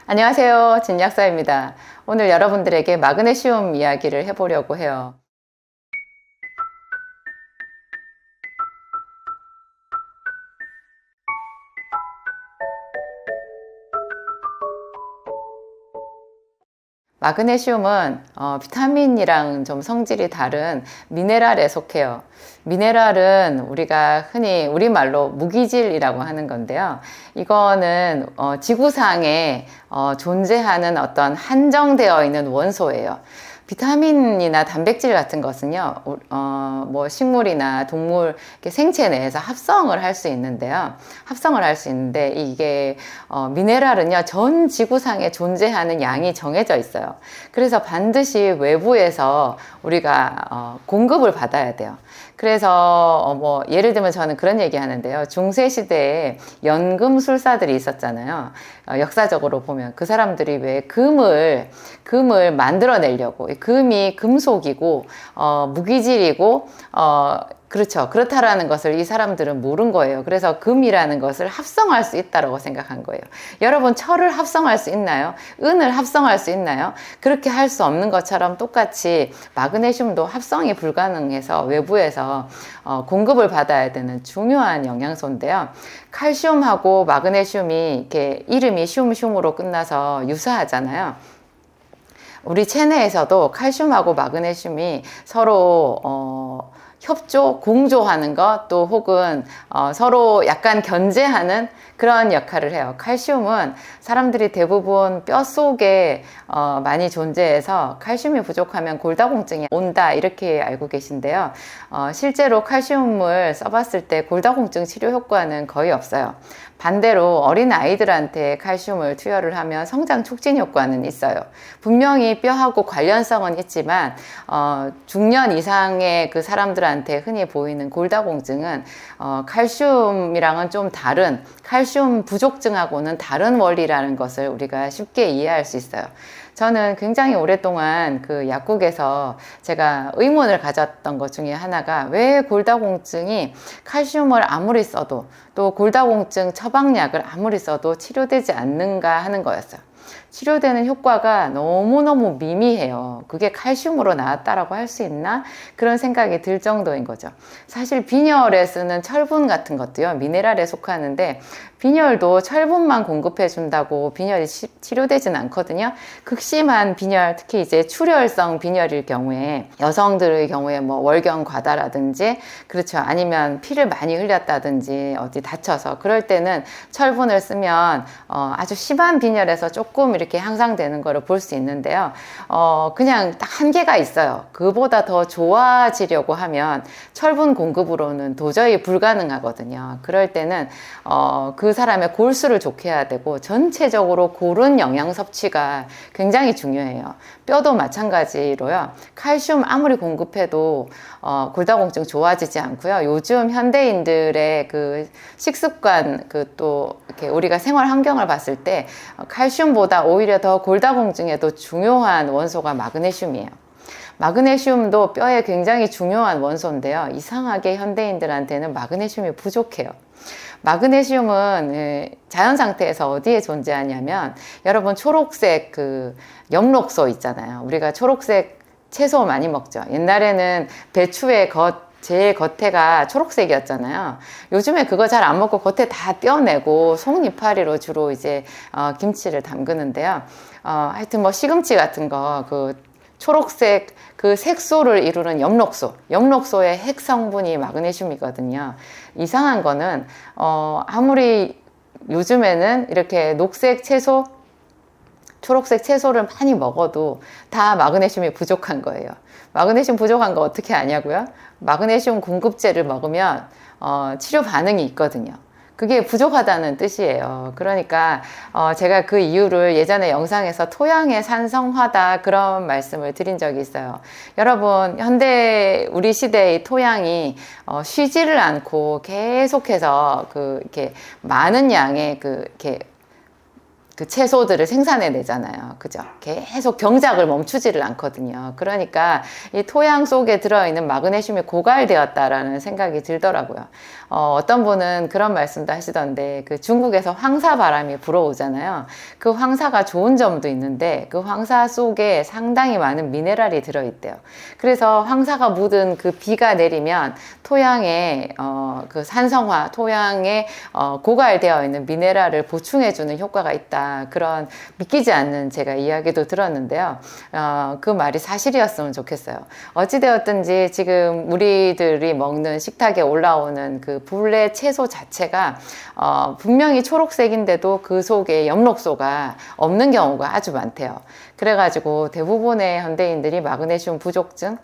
안녕하세요. 진약사입니다. 오늘 여러분들에게 마그네슘 이야기를 해보려고 해요. 마그네슘은 비타민이랑 좀 성질이 다른 미네랄에 속해요. 미네랄은 우리가 흔히 우리말로 무기질이라고 하는 건데요. 이거는 지구상에 존재하는 어떤 한정되어 있는 원소예요. 비타민이나 단백질 같은 것은요, 뭐 식물이나 동물, 생체 내에서 합성을 할 수 있는데요. 합성을 할 수 있는데, 이게, 미네랄은요, 전 지구상에 존재하는 양이 정해져 있어요. 그래서 반드시 외부에서 우리가, 공급을 받아야 돼요. 그래서, 뭐, 예를 들면 저는 그런 얘기 하는데요. 중세시대에 연금술사들이 있었잖아요. 역사적으로 보면 그 사람들이 왜 금을 만들어내려고, 금이 금속이고 무기질이고 그렇죠. 그렇다라는 것을 이 사람들은 모른 거예요. 그래서 금이라는 것을 합성할 수 있다고 생각한 거예요. 여러분, 철을 합성할 수 있나요? 은을 합성할 수 있나요? 그렇게 할 수 없는 것처럼 똑같이 마그네슘도 합성이 불가능해서 외부에서 공급을 받아야 되는 중요한 영양소인데요. 칼슘하고 마그네슘이 이렇게 이름이 슘으로 끝나서 유사하잖아요. 우리 체내에서도 칼슘하고 마그네슘이 서로 협조, 공조하는 것, 또 혹은 서로 약간 견제하는 그런 역할을 해요. 칼슘은 사람들이 대부분 뼈 속에 많이 존재해서 칼슘이 부족하면 골다공증이 온다 이렇게 알고 계신데요. 실제로 칼슘을 써봤을 때 골다공증 치료 효과는 거의 없어요. 반대로 어린 아이들한테 칼슘을 투여를 하면 성장 촉진 효과는 있어요. 분명히 뼈하고 관련성은 있지만 중년 이상의 그 사람들한테 흔히 보이는 골다공증은 칼슘이랑은 좀 다른, 칼슘 부족증하고는 다른 원리라는 것을 우리가 쉽게 이해할 수 있어요. 저는 굉장히 오랫동안 그 약국에서 제가 의문을 가졌던 것 중에 하나가 왜 골다공증이 칼슘을 아무리 써도 또 골다공증 처방약을 아무리 써도 치료되지 않는가 하는 거였어요. 치료되는 효과가 너무너무 미미해요. 그게 칼슘으로 나왔다라고 할 수 있나? 그런 생각이 들 정도인 거죠. 사실 빈혈에 쓰는 철분 같은 것도요, 미네랄에 속하는데 빈혈도 철분만 공급해 준다고 빈혈이 치료되진 않거든요. 극심한 빈혈, 특히 이제 출혈성 빈혈일 경우에 여성들의 경우에 뭐 월경 과다라든지 그렇죠. 아니면 피를 많이 흘렸다든지 어디 다쳐서 그럴 때는 철분을 쓰면 아주 심한 빈혈에서 조금 이렇게 향상되는 거를 볼 수 있는데요. 그냥 딱 한계가 있어요. 그보다 더 좋아지려고 하면 철분 공급으로는 도저히 불가능하거든요. 그럴 때는 그 사람의 골수를 좋게 해야 되고 전체적으로 고른 영양 섭취가 굉장히 중요해요. 뼈도 마찬가지로요. 칼슘 아무리 공급해도 골다공증 좋아지지 않고요. 요즘 현대인들의 그 식습관 또 이렇게 우리가 생활 환경을 봤을 때 칼슘보다 오히려 더 골다공증에도 중요한 원소가 마그네슘이에요. 마그네슘도 뼈에 굉장히 중요한 원소인데요. 이상하게 현대인들한테는 마그네슘이 부족해요. 마그네슘은 자연 상태에서 어디에 존재하냐면 여러분 초록색 그 엽록소 있잖아요. 우리가 초록색 채소 많이 먹죠. 옛날에는 배추의 제일 겉에가 초록색이었잖아요. 요즘에 그거 잘 안 먹고 겉에 다 떼어내고 속이파리로 주로 이제 김치를 담그는데요. 하여튼 뭐 시금치 같은 거 초록색 그 색소를 이루는 엽록소의 핵 성분이 마그네슘이거든요. 이상한 거는 아무리 요즘에는 이렇게 녹색 채소, 초록색 채소를 많이 먹어도 다 마그네슘이 부족한 거예요. 마그네슘 부족한 거 어떻게 아냐고요? 마그네슘 공급제를 먹으면 치료 반응이 있거든요. 그게 부족하다는 뜻이에요. 그러니까 제가 그 이유를 예전에 영상에서 토양의 산성화다 그런 말씀을 드린 적이 있어요. 여러분 우리 시대의 토양이 쉬지를 않고 계속해서 이렇게 많은 양의 이렇게 그 채소들을 생산해내잖아요. 그죠? 계속 병작을 멈추지를 않거든요. 그러니까 이 토양 속에 들어있는 마그네슘이 고갈되었다라는 생각이 들더라고요. 어떤 분은 그런 말씀도 하시던데, 그 중국에서 황사 바람이 불어오잖아요. 그 황사가 좋은 점도 있는데, 그 황사 속에 상당히 많은 미네랄이 들어있대요. 그래서 황사가 묻은 그 비가 내리면 토양에, 그 산성화, 토양에, 고갈되어 있는 미네랄을 보충해주는 효과가 있다. 그런 믿기지 않는 제가 이야기도 들었는데요. 그 말이 사실이었으면 좋겠어요. 어찌되었든지 지금 우리들이 먹는 식탁에 올라오는 그 불의 채소 자체가 분명히 초록색인데도 그 속에 엽록소가 없는 경우가 아주 많대요. 그래가지고 대부분의 현대인들이 마그네슘 부족증,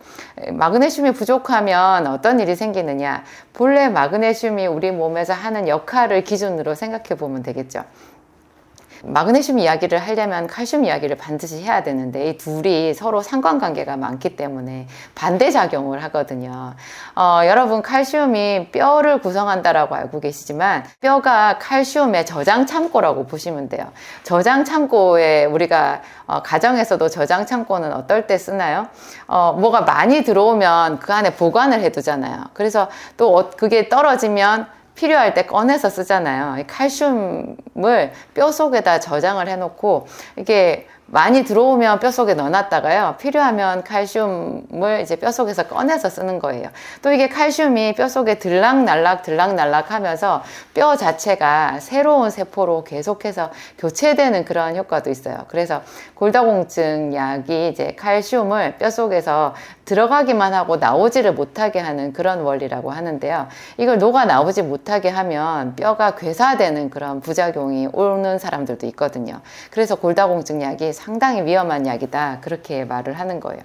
마그네슘이 부족하면 어떤 일이 생기느냐, 본래 마그네슘이 우리 몸에서 하는 역할을 기준으로 생각해 보면 되겠죠. 마그네슘 이야기를 하려면 칼슘 이야기를 반드시 해야 되는데, 이 둘이 서로 상관관계가 많기 때문에 반대작용을 하거든요. 여러분, 칼슘이 뼈를 구성한다라고 알고 계시지만 뼈가 칼슘의 저장 창고라고 보시면 돼요. 저장 창고에 우리가 가정에서도 저장 창고는 어떨 때 쓰나요? 뭐가 많이 들어오면 그 안에 보관을 해두잖아요. 그래서 또 그게 떨어지면 필요할 때 꺼내서 쓰잖아요. 칼슘을 뼈 속에다 저장을 해놓고, 이게 많이 들어오면 뼈 속에 넣어놨다가요, 필요하면 칼슘을 이제 뼈 속에서 꺼내서 쓰는 거예요. 또 이게 칼슘이 뼈 속에 들락날락 하면서 뼈 자체가 새로운 세포로 계속해서 교체되는 그런 효과도 있어요. 그래서 골다공증 약이 이제 칼슘을 뼈 속에서 들어가기만 하고 나오지를 못하게 하는 그런 원리라고 하는데요. 이걸 녹아 나오지 못하게 하면 뼈가 괴사되는 그런 부작용이 오는 사람들도 있거든요. 그래서 골다공증 약이 상당히 위험한 약이다, 그렇게 말을 하는 거예요.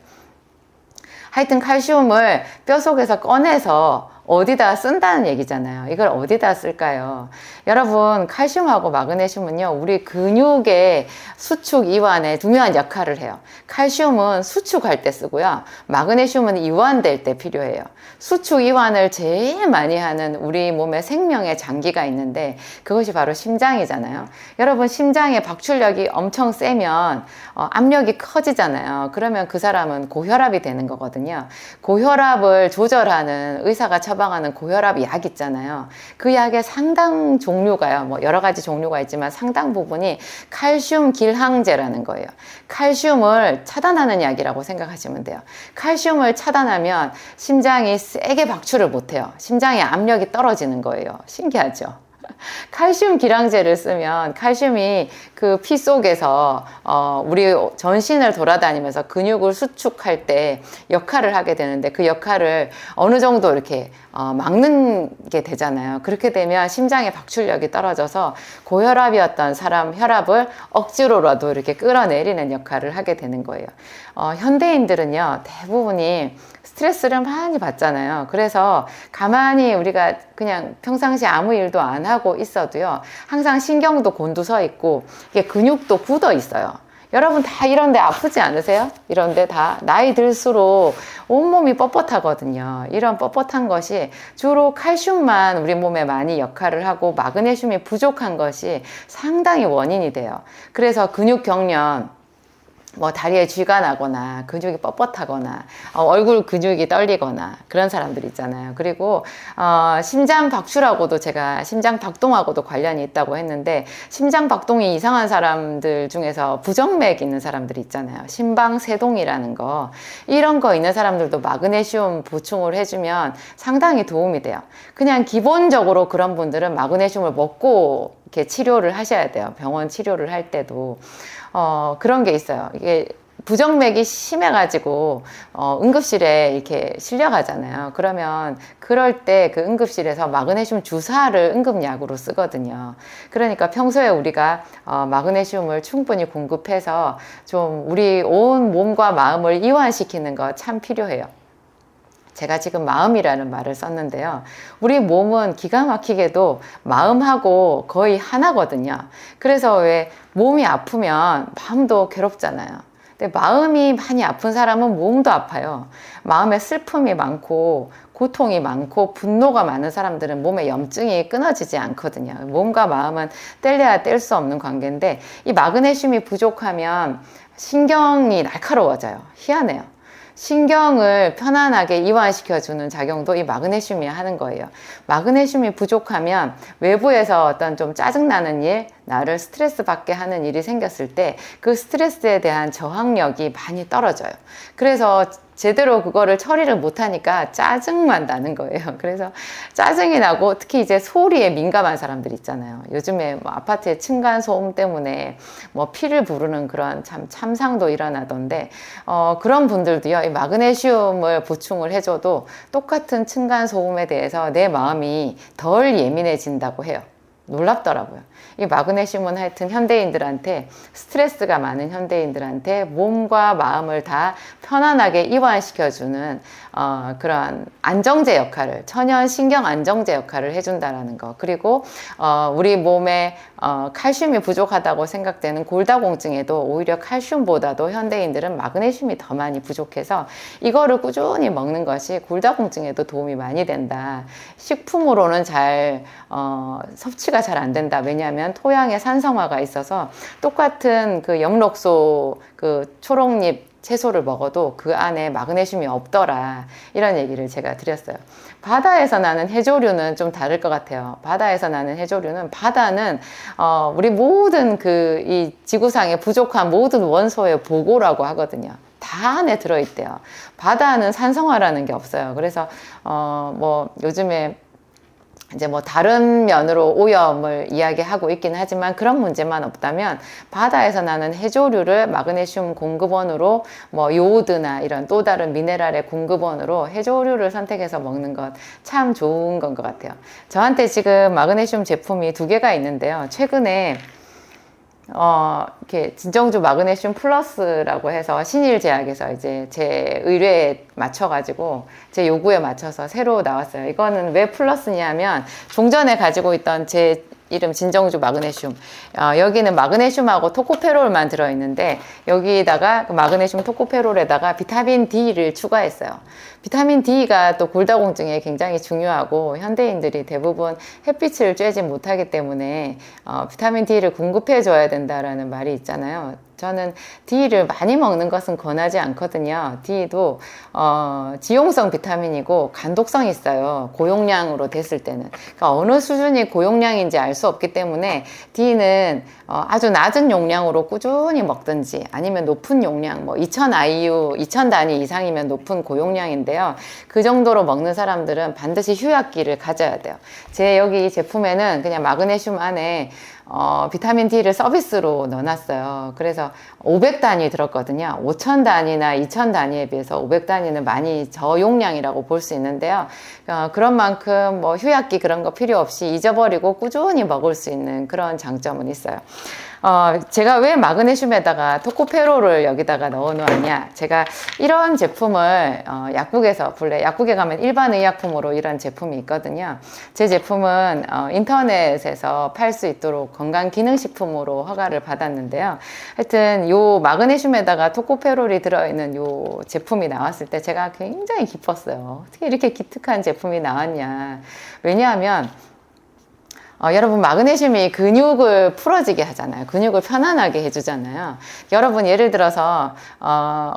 하여튼 칼슘을 뼈 속에서 꺼내서 어디다 쓴다는 얘기잖아요. 이걸 어디다 쓸까요? 여러분, 칼슘하고 마그네슘은요, 우리 근육의 수축 이완에 중요한 역할을 해요. 칼슘은 수축할 때 쓰고요, 마그네슘은 이완될 때 필요해요. 수축 이완을 제일 많이 하는 우리 몸의 생명의 장기가 있는데, 그것이 바로 심장이잖아요. 여러분, 심장의 박출력이 엄청 세면 압력이 커지잖아요. 그러면 그 사람은 고혈압이 되는 거거든요. 고혈압을 조절하는, 의사가 처방하는 고혈압 약 있잖아요. 그 약의 상당 종류가요, 뭐 여러 가지 종류가 있지만 상당 부분이 칼슘 길항제라는 거예요. 칼슘을 차단하는 약이라고 생각하시면 돼요. 칼슘을 차단하면 심장이 세게 박출을 못해요. 심장의 압력이 떨어지는 거예요. 신기하죠? 칼슘 기량제를 쓰면 칼슘이 그 피 속에서 우리 전신을 돌아다니면서 근육을 수축할 때 역할을 하게 되는데, 그 역할을 어느 정도 이렇게 막는 게 되잖아요. 그렇게 되면 심장의 박출력이 떨어져서 고혈압이었던 사람 혈압을 억지로라도 이렇게 끌어내리는 역할을 하게 되는 거예요. 현대인들은요, 대부분이 스트레스를 많이 받잖아요. 그래서 가만히 우리가 그냥 평상시 아무 일도 안 하고 있어도요, 항상 신경도 곤두서 있고 이게 근육도 굳어 있어요. 여러분 다 이런데 아프지 않으세요? 이런데 다 나이 들수록 온몸이 뻣뻣하거든요. 이런 뻣뻣한 것이 주로 칼슘만 우리 몸에 많이 역할을 하고 마그네슘이 부족한 것이 상당히 원인이 돼요. 그래서 근육 경련, 뭐 다리에 쥐가 나거나 근육이 뻣뻣하거나 얼굴 근육이 떨리거나 그런 사람들 있잖아요. 그리고 심장 박출하고도, 제가 심장 박동하고도 관련이 있다고 했는데, 심장 박동이 이상한 사람들 중에서 부정맥 있는 사람들이 있잖아요. 심방세동이라는 거, 이런 거 있는 사람들도 마그네슘 보충을 해주면 상당히 도움이 돼요. 그냥 기본적으로 그런 분들은 마그네슘을 먹고 이렇게 치료를 하셔야 돼요. 병원 치료를 할 때도 그런 게 있어요. 이게 부정맥이 심해가지고 응급실에 이렇게 실려가잖아요. 그러면 그럴 때 그 응급실에서 마그네슘 주사를 응급약으로 쓰거든요. 그러니까 평소에 우리가 마그네슘을 충분히 공급해서 좀 우리 온 몸과 마음을 이완시키는 거 참 필요해요. 제가 지금 마음이라는 말을 썼는데요. 우리 몸은 기가 막히게도 마음하고 거의 하나거든요. 그래서 왜 몸이 아프면 마음도 괴롭잖아요. 근데 마음이 많이 아픈 사람은 몸도 아파요. 마음에 슬픔이 많고 고통이 많고 분노가 많은 사람들은 몸에 염증이 끊어지지 않거든요. 몸과 마음은 뗄래야 뗄 수 없는 관계인데, 이 마그네슘이 부족하면 신경이 날카로워져요. 희한해요. 신경을 편안하게 이완시켜주는 작용도 이 마그네슘이 하는 거예요. 마그네슘이 부족하면 외부에서 어떤 좀 짜증나는 일, 나를 스트레스 받게 하는 일이 생겼을 때 그 스트레스에 대한 저항력이 많이 떨어져요. 그래서 제대로 그거를 처리를 못하니까 짜증만 나는 거예요. 그래서 짜증이 나고, 특히 이제 소리에 민감한 사람들 있잖아요. 요즘에 뭐 아파트의 층간 소음 때문에 뭐 피를 부르는 그런 참 참상도 일어나던데, 그런 분들도요, 이 마그네슘을 보충을 해줘도 똑같은 층간 소음에 대해서 내 마음이 덜 예민해진다고 해요. 놀랍더라고요. 이 마그네슘은 하여튼 현대인들한테, 스트레스가 많은 현대인들한테 몸과 마음을 다 편안하게 이완시켜주는 그런 안정제 역할을, 천연 신경 안정제 역할을 해준다라는 거. 그리고 우리 몸에 칼슘이 부족하다고 생각되는 골다공증에도 오히려 칼슘보다도 현대인들은 마그네슘이 더 많이 부족해서 이거를 꾸준히 먹는 것이 골다공증에도 도움이 많이 된다. 식품으로는 잘 섭취가 잘 안 된다. 왜냐하면 토양에 산성화가 있어서 똑같은 그 엽록소, 그 초록잎 채소를 먹어도 그 안에 마그네슘이 없더라. 이런 얘기를 제가 드렸어요. 바다에서 나는 해조류는 좀 다를 것 같아요. 바다에서 나는 해조류는, 바다는 우리 모든 이 지구상에 부족한 모든 원소의 보고라고 하거든요. 다 안에 들어있대요. 바다는 산성화라는 게 없어요. 그래서 뭐 요즘에 이제 뭐 다른 면으로 오염을 이야기하고 있긴 하지만, 그런 문제만 없다면 바다에서 나는 해조류를 마그네슘 공급원으로, 뭐 요오드나 이런 또 다른 미네랄의 공급원으로 해조류를 선택해서 먹는 것 참 좋은 건 것 같아요. 저한테 지금 마그네슘 제품이 2개가 있는데요. 최근에 이렇게 진정주 마그네슘 플러스라고 해서 신일제약에서 이제 제 의뢰에 맞춰가지고, 제 요구에 맞춰서 새로 나왔어요. 이거는 왜 플러스냐면, 종전에 가지고 있던 제 이름 진정주 마그네슘, 여기는 마그네슘하고 토코페롤만 들어있는데, 여기다가 그 마그네슘 토코페롤에다가 비타민 D를 추가했어요. 비타민 D가 또 골다공증에 굉장히 중요하고, 현대인들이 대부분 햇빛을 쬐지 못하기 때문에 비타민 D를 공급해 줘야 된다라는 말이 있잖아요. 저는 D를 많이 먹는 것은 권하지 않거든요. D도 지용성 비타민이고 간독성이 있어요. 고용량으로 됐을 때는. 그러니까 어느 수준이 고용량인지 알 수 없기 때문에 D는 아주 낮은 용량으로 꾸준히 먹든지, 아니면 높은 용량, 뭐 2000 IU, 2000 단위 이상이면 높은 고용량인데요. 그 정도로 먹는 사람들은 반드시 휴약기를 가져야 돼요. 제 여기 제품에는 그냥 마그네슘 안에 비타민 D를 서비스로 넣어놨어요. 그래서 500단위 들었거든요. 5000 단위나 2000 단위에 비해서 500단위는 많이 저용량이라고 볼 수 있는데요. 그런 만큼 뭐 휴약기 그런 거 필요 없이 잊어버리고 꾸준히 먹을 수 있는 그런 장점은 있어요. 제가 왜 마그네슘에다가 토코페롤을 여기다가 넣어 놓았냐, 제가 이런 제품을 약국에서, 본래 약국에 가면 일반 의약품으로 이런 제품이 있거든요. 제 제품은 인터넷에서 팔 수 있도록 건강기능식품으로 허가를 받았는데요. 하여튼 요 마그네슘에다가 토코페롤이 들어있는 요 제품이 나왔을 때 제가 굉장히 기뻤어요. 어떻게 이렇게 기특한 제품이 나왔냐. 왜냐하면 여러분, 마그네슘이 근육을 풀어지게 하잖아요. 근육을 편안하게 해주잖아요. 여러분, 예를 들어서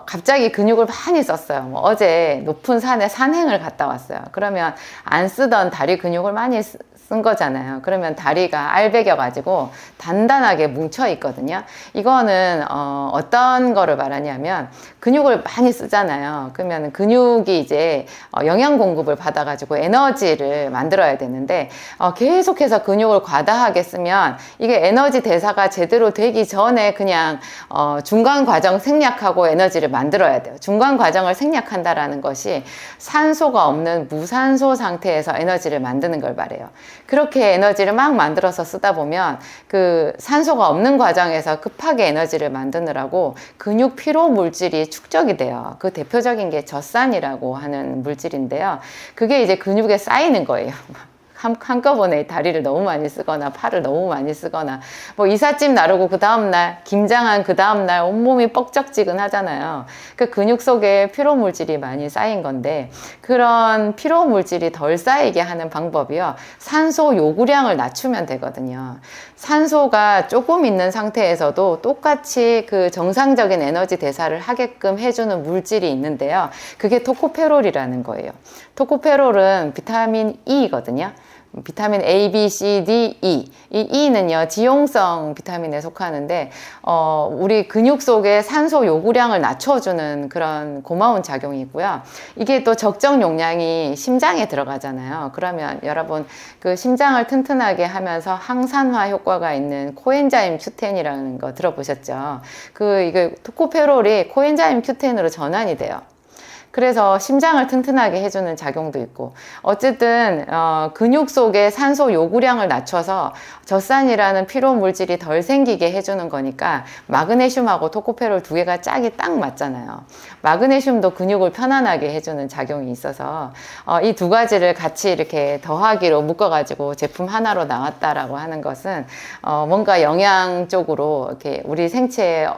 갑자기 근육을 많이 썼어요. 뭐 어제 높은 산에 산행을 갔다 왔어요. 그러면 안 쓰던 다리 근육을 많이 쓴 거잖아요. 그러면 다리가 알배겨 가지고 단단하게 뭉쳐 있거든요. 이거는 어떤 거를 말하냐면, 근육을 많이 쓰잖아요. 그러면 근육이 이제 영양 공급을 받아 가지고 에너지를 만들어야 되는데, 계속해서 근육을 과다하게 쓰면 이게 에너지 대사가 제대로 되기 전에 그냥 중간 과정 생략하고 에너지를 만들어야 돼요. 중간 과정을 생략한다라는 것이 산소가 없는 무산소 상태에서 에너지를 만드는 걸 말해요. 그렇게 에너지를 막 만들어서 쓰다 보면 그 산소가 없는 과정에서 급하게 에너지를 만드느라고 근육 피로 물질이 축적이 돼요. 그 대표적인 게 젖산이라고 하는 물질인데요. 그게 이제 근육에 쌓이는 거예요. 한꺼번에 다리를 너무 많이 쓰거나 팔을 너무 많이 쓰거나 뭐 이삿짐 나르고 그 다음날 김장한 그 다음날 온몸이 뻑적지근 하잖아요. 그 근육 속에 피로 물질이 많이 쌓인 건데 그런 피로 물질이 덜 쌓이게 하는 방법이요. 산소 요구량을 낮추면 되거든요. 산소가 조금 있는 상태에서도 똑같이 그 정상적인 에너지 대사를 하게끔 해주는 물질이 있는데요. 그게 토코페롤이라는 거예요. 토코페롤은 비타민 E거든요. 비타민 A, B, C, D, E. 이 E는요, 지용성 비타민에 속하는데, 우리 근육 속에 산소 요구량을 낮춰주는 그런 고마운 작용이 있고요. 이게 또 적정 용량이 심장에 들어가잖아요. 그러면 여러분, 그 심장을 튼튼하게 하면서 항산화 효과가 있는 코엔자임 Q10이라는 거 들어보셨죠? 이게 토코페롤이 코엔자임 Q10으로 전환이 돼요. 그래서 심장을 튼튼하게 해주는 작용도 있고 어쨌든 근육 속에 산소 요구량을 낮춰서 젖산이라는 피로 물질이 덜 생기게 해주는 거니까 마그네슘하고 토코페롤 두 개가 짝이 딱 맞잖아요. 마그네슘도 근육을 편안하게 해주는 작용이 있어서 이 두 가지를 같이 이렇게 더하기로 묶어가지고 제품 하나로 나왔다라고 하는 것은 뭔가 영양 쪽으로 이렇게 우리 생체의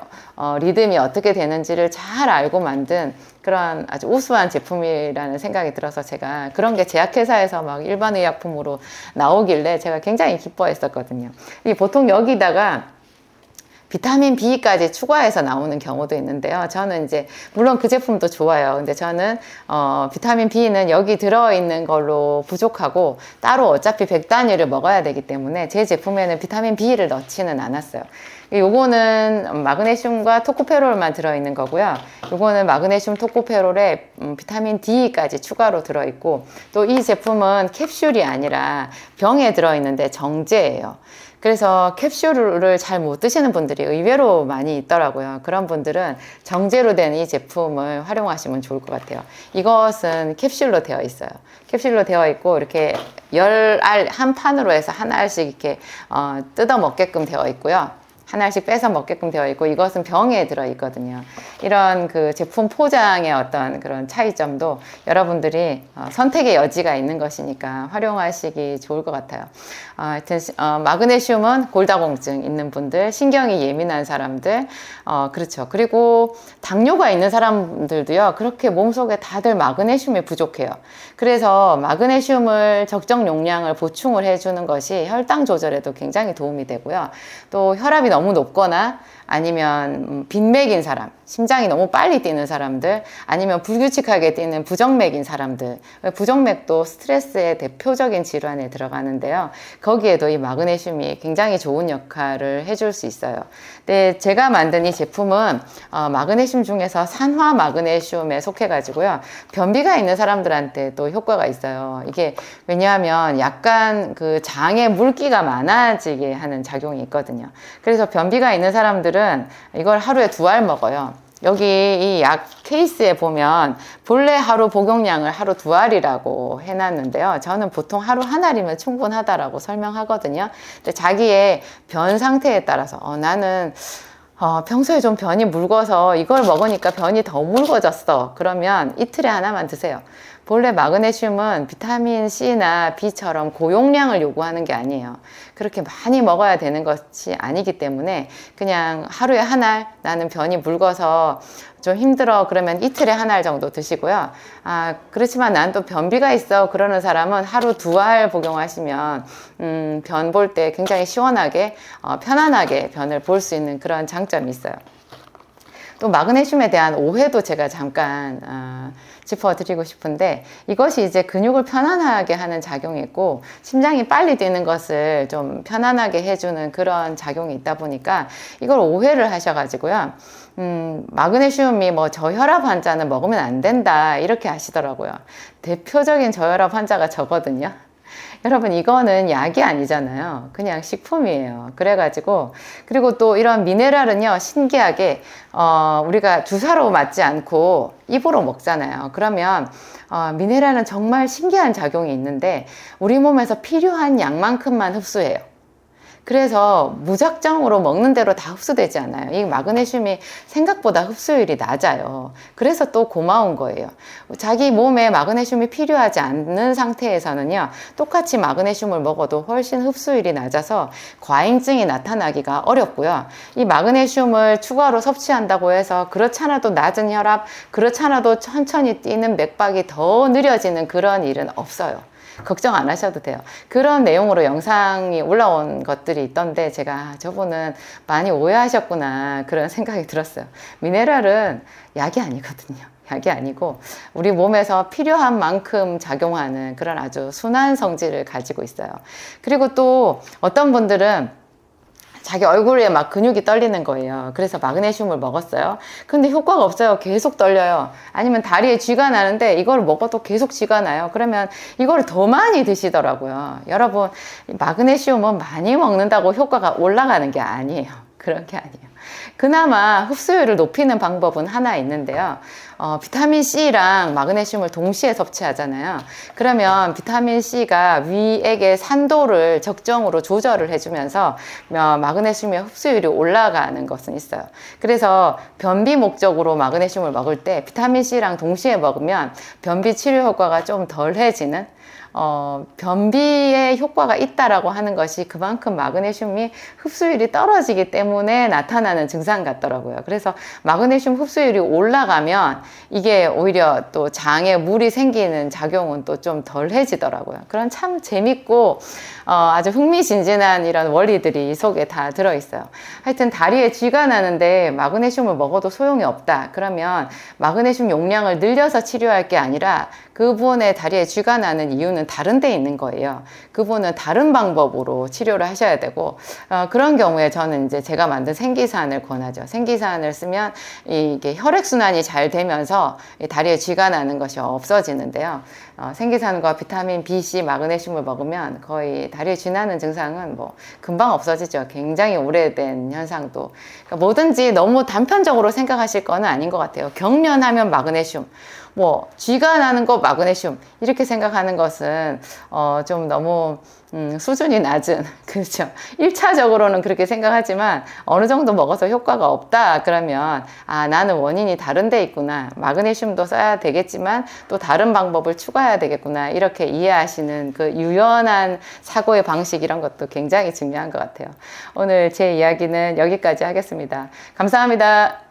리듬이 어떻게 되는지를 잘 알고 만든 그런 아주 우수한 제품이라는 생각이 들어서 제가 그런 게 제약회사에서 막 일반 의약품으로 나오길래 제가 굉장히 기뻐했었거든요. 보통 여기다가 비타민 B까지 추가해서 나오는 경우도 있는데요. 저는 이제 물론 그 제품도 좋아요. 근데 저는 비타민 B는 여기 들어있는 걸로 부족하고 따로 어차피 100단위를 먹어야 되기 때문에 제 제품에는 비타민 B를 넣지는 않았어요. 요거는 마그네슘과 토코페롤만 들어있는 거고요. 요거는 마그네슘 토코페롤에 비타민 D까지 추가로 들어있고 또 이 제품은 캡슐이 아니라 병에 들어있는데 정제예요. 그래서 캡슐을 잘 못 드시는 분들이 의외로 많이 있더라고요. 그런 분들은 정제로 된 이 제품을 활용하시면 좋을 것 같아요. 이것은 캡슐로 되어 있어요. 캡슐로 되어 있고 이렇게 10알 한 판으로 해서 한 알씩 이렇게 뜯어 먹게끔 되어 있고요. 하나씩 빼서 먹게끔 되어 있고 이것은 병에 들어 있거든요. 이런 그 제품 포장의 어떤 그런 차이점도 여러분들이 선택의 여지가 있는 것이니까 활용하시기 좋을 것 같아요. 하여튼 마그네슘은 골다공증 있는 분들, 신경이 예민한 사람들, 그렇죠. 그리고 당뇨가 있는 사람들도요. 그렇게 몸속에 다들 마그네슘이 부족해요. 그래서 마그네슘을 적정 용량을 보충을 해주는 것이 혈당 조절에도 굉장히 도움이 되고요. 또 혈압이 너무 높거나 아니면 빈맥인 사람, 심장이 너무 빨리 뛰는 사람들, 아니면 불규칙하게 뛰는 부정맥인 사람들. 부정맥도 스트레스의 대표적인 질환에 들어가는데요. 거기에도 이 마그네슘이 굉장히 좋은 역할을 해줄 수 있어요. 근데 제가 만든 이 제품은 마그네슘 중에서 산화 마그네슘에 속해가지고요. 변비가 있는 사람들한테 또 효과가 있어요. 이게 왜냐하면 약간 그 장에 물기가 많아지게 하는 작용이 있거든요. 그래서 변비가 있는 사람들은 이걸 하루에 2알 먹어요. 여기 이 약 케이스에 보면 본래 하루 복용량을 하루 2알이라고 해놨는데요. 저는 보통 하루 1알이면 충분하다라고 설명하거든요. 근데 자기의 변 상태에 따라서 나는 평소에 좀 변이 묽어서 이걸 먹으니까 변이 더 묽어졌어. 그러면 이틀에 하나만 드세요. 본래 마그네슘은 비타민 C나 B처럼 고용량을 요구하는 게 아니에요. 그렇게 많이 먹어야 되는 것이 아니기 때문에 그냥 하루에 1알, 나는 변이 묽어서 좀 힘들어 그러면 이틀에 1알 정도 드시고요. 그렇지만 난 또 변비가 있어 그러는 사람은 하루 2알 복용하시면 변 볼 때 굉장히 시원하게 편안하게 변을 볼 수 있는 그런 장점이 있어요. 또 마그네슘에 대한 오해도 제가 잠깐 짚어드리고 싶은데 이것이 이제 근육을 편안하게 하는 작용이 있고 심장이 빨리 뛰는 것을 좀 편안하게 해주는 그런 작용이 있다 보니까 이걸 오해를 하셔가지고요. 마그네슘이 뭐 저혈압 환자는 먹으면 안 된다 이렇게 하시더라고요. 대표적인 저혈압 환자가 저거든요. 여러분 이거는 약이 아니잖아요. 그냥 식품이에요. 그래가지고 그리고 또 이런 미네랄은요 신기하게 우리가 주사로 맞지 않고 입으로 먹잖아요. 그러면 미네랄은 정말 신기한 작용이 있는데 우리 몸에서 필요한 양만큼만 흡수해요. 그래서 무작정으로 먹는 대로 다 흡수되지 않아요. 이 마그네슘이 생각보다 흡수율이 낮아요. 그래서 또 고마운 거예요. 자기 몸에 마그네슘이 필요하지 않는 상태에서는요, 똑같이 마그네슘을 먹어도 훨씬 흡수율이 낮아서 과잉증이 나타나기가 어렵고요. 이 마그네슘을 추가로 섭취한다고 해서 그렇잖아도 낮은 혈압, 그렇잖아도 천천히 뛰는 맥박이 더 느려지는 그런 일은 없어요. 걱정 안 하셔도 돼요. 그런 내용으로 영상이 올라온 것들이 있던데 제가 저분은 많이 오해하셨구나 그런 생각이 들었어요. 미네랄은 약이 아니거든요. 약이 아니고 우리 몸에서 필요한 만큼 작용하는 그런 아주 순한 성질을 가지고 있어요. 그리고 또 어떤 분들은 자기 얼굴에 막 근육이 떨리는 거예요. 그래서 마그네슘을 먹었어요. 근데 효과가 없어요. 계속 떨려요. 아니면 다리에 쥐가 나는데 이걸 먹어도 계속 쥐가 나요. 그러면 이걸 더 많이 드시더라고요. 여러분, 마그네슘은 많이 먹는다고 효과가 올라가는 게 아니에요. 그런 게 아니에요. 그나마 흡수율을 높이는 방법은 하나 있는데요. 비타민 C랑 마그네슘을 동시에 섭취하잖아요. 그러면 비타민 C가 위액의 산도를 적정으로 조절을 해주면서 마그네슘의 흡수율이 올라가는 것은 있어요. 그래서 변비 목적으로 마그네슘을 먹을 때 비타민 C랑 동시에 먹으면 변비 치료 효과가 좀 덜해지는 변비에 효과가 있다라고 하는 것이 그만큼 마그네슘이 흡수율이 떨어지기 때문에 나타나는 증상 같더라고요. 그래서 마그네슘 흡수율이 올라가면 이게 오히려 또 장에 물이 생기는 작용은 또 좀 덜해지더라고요. 그런 참 재밌고 아주 흥미진진한 이런 원리들이 이 속에 다 들어있어요. 하여튼 다리에 쥐가 나는데 마그네슘을 먹어도 소용이 없다. 그러면 마그네슘 용량을 늘려서 치료할 게 아니라 그분의 다리에 쥐가 나는 이유는 다른 데 있는 거예요. 그분은 다른 방법으로 치료를 하셔야 되고 그런 경우에 저는 이제 제가 만든 생기산을 권하죠. 생기산을 쓰면 이게 혈액순환이 잘 되면서 다리에 쥐가 나는 것이 없어지는데요. 생기산과 비타민 B, C, 마그네슘을 먹으면 거의 다리에 쥐 나는 증상은 뭐 금방 없어지죠. 굉장히 오래된 현상도. 그러니까 뭐든지 너무 단편적으로 생각하실 거는 아닌 것 같아요. 경련하면 마그네슘, 뭐 쥐가 나는 거 마그네슘 이렇게 생각하는 것은 좀 너무 수준이 낮은 그렇죠. 1차적으로는 그렇게 생각하지만 어느 정도 먹어서 효과가 없다 그러면 나는 원인이 다른 데 있구나. 마그네슘도 써야 되겠지만 또 다른 방법을 추가해야 되겠구나. 이렇게 이해하시는 그 유연한 사고의 방식 이런 것도 굉장히 중요한 것 같아요. 오늘 제 이야기는 여기까지 하겠습니다. 감사합니다.